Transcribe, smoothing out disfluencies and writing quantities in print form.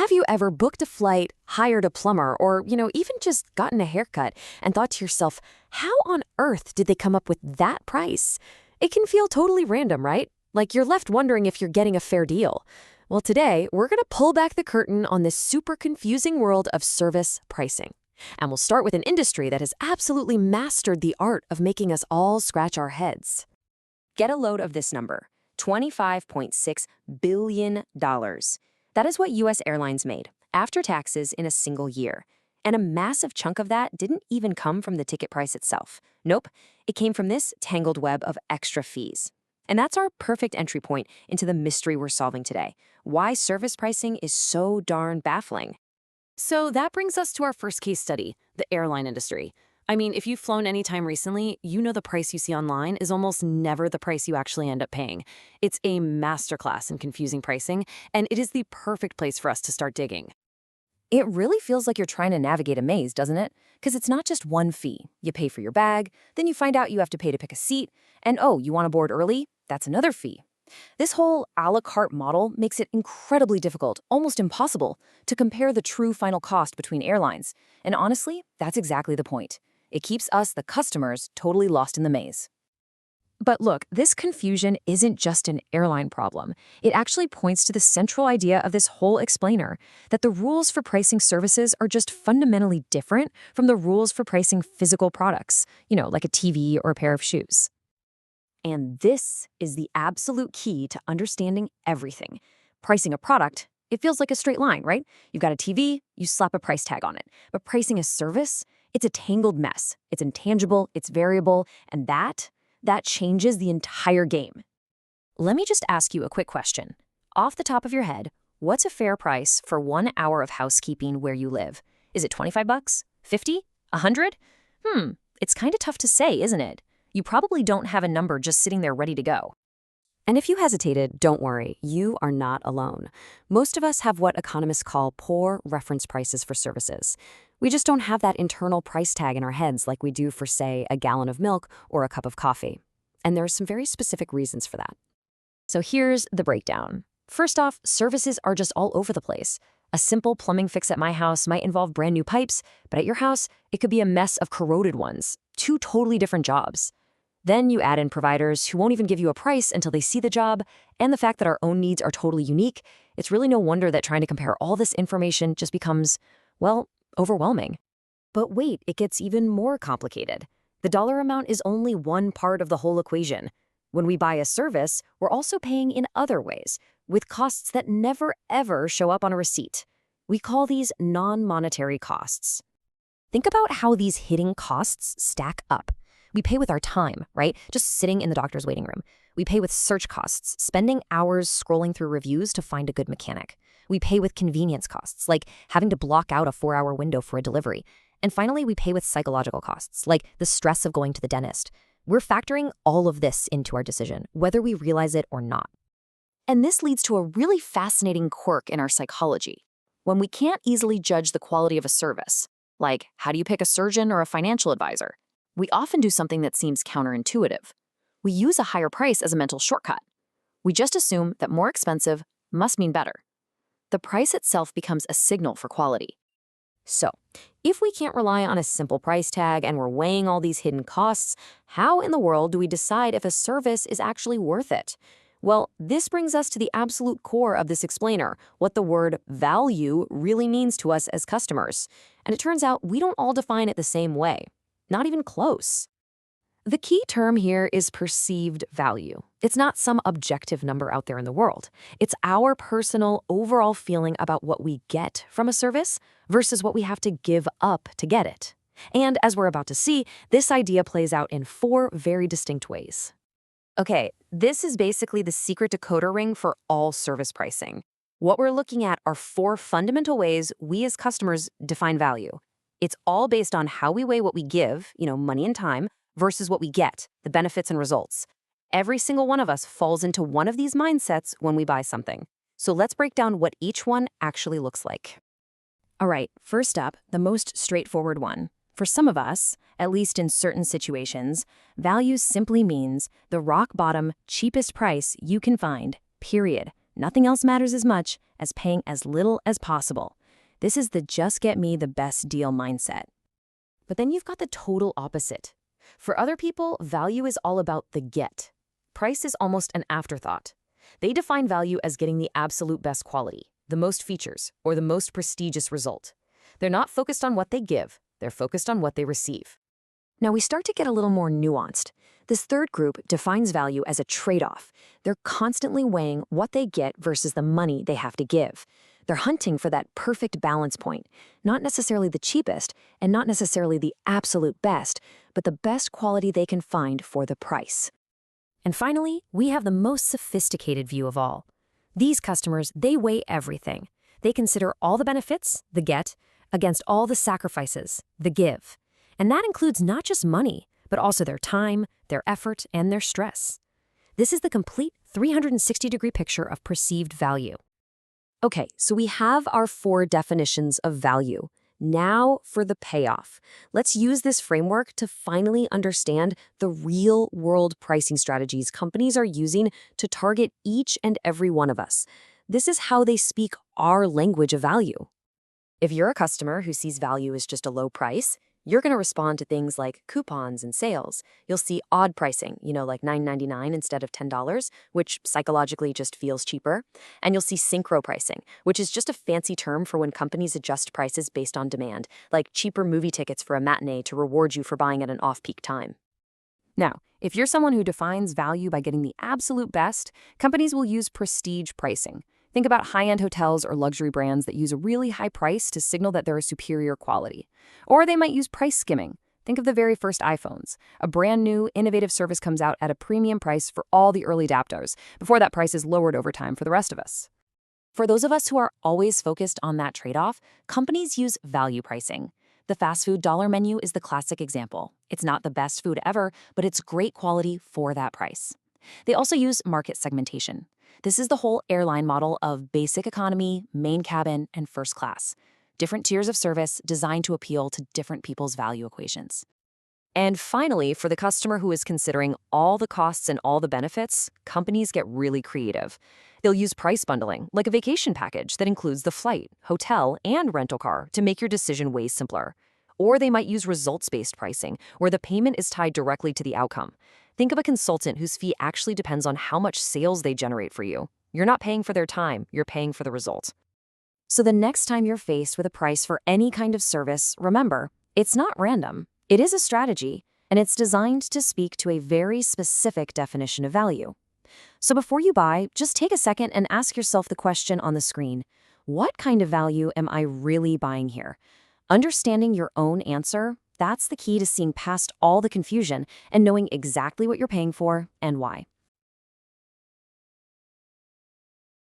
Have you ever booked a flight, hired a plumber, or, even just gotten a haircut and thought to yourself, how on earth did they come up with that price? It can feel totally random, right? Like you're left wondering if you're getting a fair deal. Well, today, we're going to pull back the curtain on this super confusing world of service pricing. And we'll start with an industry that has absolutely mastered the art of making us all scratch our heads. Get a load of this number, $25.6 billion. That is what U.S. airlines made, after taxes, in a single year. And a massive chunk of that didn't even come from the ticket price itself. Nope, it came from this tangled web of extra fees. And that's our perfect entry point into the mystery we're solving today, why service pricing is so darn baffling. So that brings us to our first case study, the airline industry. I mean, if you've flown any time recently, you know the price you see online is almost never the price you actually end up paying. It's a masterclass in confusing pricing, and it is the perfect place for us to start digging. It really feels like you're trying to navigate a maze, doesn't it? Because it's not just one fee. You pay for your bag, then you find out you have to pay to pick a seat, and oh, you want to board early? That's another fee. This whole a la carte model makes it incredibly difficult, almost impossible, to compare the true final cost between airlines. And honestly, that's exactly the point. It keeps us, the customers, totally lost in the maze. But look, this confusion isn't just an airline problem. It actually points to the central idea of this whole explainer, that the rules for pricing services are just fundamentally different from the rules for pricing physical products, like a TV or a pair of shoes. And this is the absolute key to understanding everything. Pricing a product, it feels like a straight line, right? You've got a TV, you slap a price tag on it. But pricing a service, it's a tangled mess. It's intangible, it's variable, and that changes the entire game. Let me just ask you a quick question. Off the top of your head, what's a fair price for 1 hour of housekeeping where you live? Is it $25? 50? 100? It's kind of tough to say, isn't it? You probably don't have a number just sitting there ready to go. And if you hesitated, don't worry, you are not alone. Most of us have what economists call poor reference prices for services. We just don't have that internal price tag in our heads like we do for, say, a gallon of milk or a cup of coffee. And there are some very specific reasons for that. So here's the breakdown. First off, services are just all over the place. A simple plumbing fix at my house might involve brand new pipes, but at your house, it could be a mess of corroded ones. 2 totally different jobs. Then you add in providers who won't even give you a price until they see the job, and the fact that our own needs are totally unique. It's really no wonder that trying to compare all this information just becomes, well, overwhelming. But wait, it gets even more complicated. The dollar amount is only one part of the whole equation. When we buy a service, we're also paying in other ways, with costs that never ever show up on a receipt. We call these non-monetary costs. Think about how these hidden costs stack up. We pay with our time, right? Just sitting in the doctor's waiting room. We pay with search costs, spending hours scrolling through reviews to find a good mechanic. We pay with convenience costs, like having to block out a 4-hour window for a delivery. And finally, we pay with psychological costs, like the stress of going to the dentist. We're factoring all of this into our decision, whether we realize it or not. And this leads to a really fascinating quirk in our psychology. When we can't easily judge the quality of a service, like how do you pick a surgeon or a financial advisor, we often do something that seems counterintuitive. We use a higher price as a mental shortcut. We just assume that more expensive must mean better. The price itself becomes a signal for quality. So, if we can't rely on a simple price tag and we're weighing all these hidden costs, how in the world do we decide if a service is actually worth it? Well, this brings us to the absolute core of this explainer, what the word value really means to us as customers. And it turns out we don't all define it the same way. Not even close. The key term here is perceived value. It's not some objective number out there in the world. It's our personal overall feeling about what we get from a service versus what we have to give up to get it. And as we're about to see, this idea plays out in 4 very distinct ways. Okay, this is basically the secret decoder ring for all service pricing. What we're looking at are 4 fundamental ways we as customers define value. It's all based on how we weigh what we give, money and time, versus what we get, the benefits and results. Every single one of us falls into one of these mindsets when we buy something. So let's break down what each one actually looks like. All right, first up, the most straightforward one. For some of us, at least in certain situations, value simply means the rock bottom, cheapest price you can find, period. Nothing else matters as much as paying as little as possible. This is the just get me the best deal mindset. But then you've got the total opposite. For other people, value is all about the get. Price is almost an afterthought. They define value as getting the absolute best quality, the most features, or the most prestigious result. They're not focused on what they give, they're focused on what they receive. Now we start to get a little more nuanced. This third group defines value as a trade-off. They're constantly weighing what they get versus the money they have to give. They're hunting for that perfect balance point, not necessarily the cheapest and not necessarily the absolute best, but the best quality they can find for the price. And finally, we have the most sophisticated view of all. These customers, they weigh everything. They consider all the benefits, the get, against all the sacrifices, the give. And that includes not just money, but also their time, their effort, and their stress. This is the complete 360-degree picture of perceived value. Okay, so we have our 4 definitions of value. Now for the payoff. Let's use this framework to finally understand the real-world pricing strategies companies are using to target each and every one of us. This is how they speak our language of value. If you're a customer who sees value as just a low price, you're going to respond to things like coupons and sales. You'll see odd pricing, like $9.99 instead of $10, which psychologically just feels cheaper. And you'll see synchro pricing, which is just a fancy term for when companies adjust prices based on demand, like cheaper movie tickets for a matinee to reward you for buying at an off-peak time. Now, if you're someone who defines value by getting the absolute best, companies will use prestige pricing. Think about high-end hotels or luxury brands that use a really high price to signal that they're a superior quality. Or they might use price skimming. Think of the very first iPhones. A brand new, innovative service comes out at a premium price for all the early adopters, before that price is lowered over time for the rest of us. For those of us who are always focused on that trade-off, companies use value pricing. The fast food dollar menu is the classic example. It's not the best food ever, but it's great quality for that price. They also use market segmentation. This is the whole airline model of basic economy, main cabin, and first class. Different tiers of service designed to appeal to different people's value equations. And finally, for the customer who is considering all the costs and all the benefits, companies get really creative. They'll use price bundling, like a vacation package that includes the flight, hotel, and rental car to make your decision way simpler. Or they might use results-based pricing, where the payment is tied directly to the outcome. Think of a consultant whose fee actually depends on how much sales they generate for you. You're not paying for their time, you're paying for the result. So the next time you're faced with a price for any kind of service, remember, it's not random. It is a strategy, and it's designed to speak to a very specific definition of value. So before you buy, just take a second and ask yourself the question on the screen. What kind of value am I really buying here? Understanding your own answer, that's the key to seeing past all the confusion and knowing exactly what you're paying for and why.